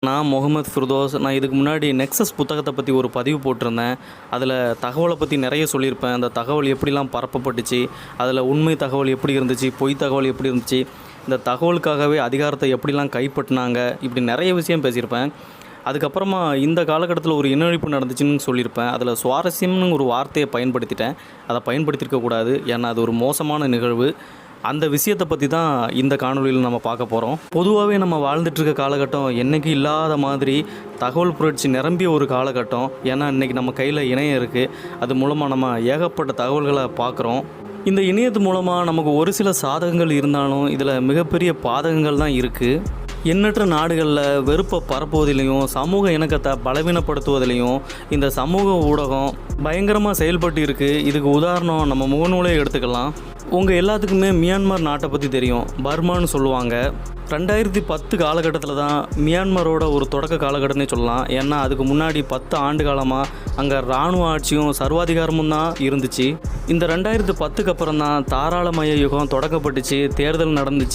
நான் முகமது ஃபிர்தோஸ். நான் இதுக்கு முன்னாடி நெக்ஸஸ் புத்தகத்தை பற்றி ஒரு பதிவு போட்டிருந்தேன். அதில் தகவலை பற்றி நிறைய சொல்லியிருப்பேன். அந்த தகவல் எப்படிலாம் பரப்பப்பட்டுச்சு, அதில் உண்மை தகவல் எப்படி இருந்துச்சு, பொய் தகவல் எப்படி இருந்துச்சு, இந்த தகவலுக்காகவே அதிகாரத்தை எப்படிலாம் கைப்பற்றினாங்க, இப்படி நிறைய விஷயம் பேசியிருப்பேன். அதுக்கப்புறமா இந்த காலகட்டத்தில் ஒரு இனஅழிப்பு நடந்துச்சுன்னு சொல்லியிருப்பேன். அதில் சுவாரஸ்யம்னு ஒரு வார்த்தையை பயன்படுத்திட்டேன். அதை பயன்படுத்தியிருக்கக்கூடாது, ஏன்னா அது ஒரு மோசமான நிகழ்வு. அந்த விஷயத்தை பற்றி தான் இந்த காணொலியில் நம்ம பார்க்க போகிறோம். பொதுவாகவே நம்ம வாழ்ந்துட்டுருக்க காலகட்டம் என்றைக்கு இல்லாத மாதிரி தகவல் புரட்சி நிரம்பிய ஒரு காலகட்டம். ஏன்னா இன்றைக்கி நம்ம கையில் இணையம் இருக்குது. அது மூலமாக நம்ம ஏகப்பட்ட தகவல்களை பார்க்குறோம். இந்த இணையத்து மூலமாக நமக்கு ஒரு சில சாதகங்கள் இருந்தாலும் இதில் மிகப்பெரிய பாதகங்கள் தான் இருக்குது. எண்ணற்ற நாடுகளில் வெறுப்பை பரப்புவதிலையும் சமூக இணக்கத்தை பலவீனப்படுத்துவதிலையும் இந்த சமூக ஊடகம் பயங்கரமாக செயல்பட்டு இருக்குது. இதுக்கு உதாரணம் நம்ம முகநூலே எடுத்துக்கலாம். உங்கள் எல்லாத்துக்குமே மியான்மர் நாட்டை பற்றி தெரியும். பர்மான்னு சொல்லுவாங்க. 2010 காலகட்டத்தில் தான் மியான்மரோட ஒரு தொடக்க காலகட்டம்னே சொல்லலாம். ஏன்னா அதுக்கு முன்னாடி 10 ஆண்டு காலமாக அங்கே இராணுவ ஆட்சியும் சர்வாதிகாரமும் தான் இருந்துச்சு. இந்த 2010க்கு அப்புறம் தான் தாராளமய யுகம் தொடக்கப்பட்டுச்சு. தேர்தல் நடந்துச்சு.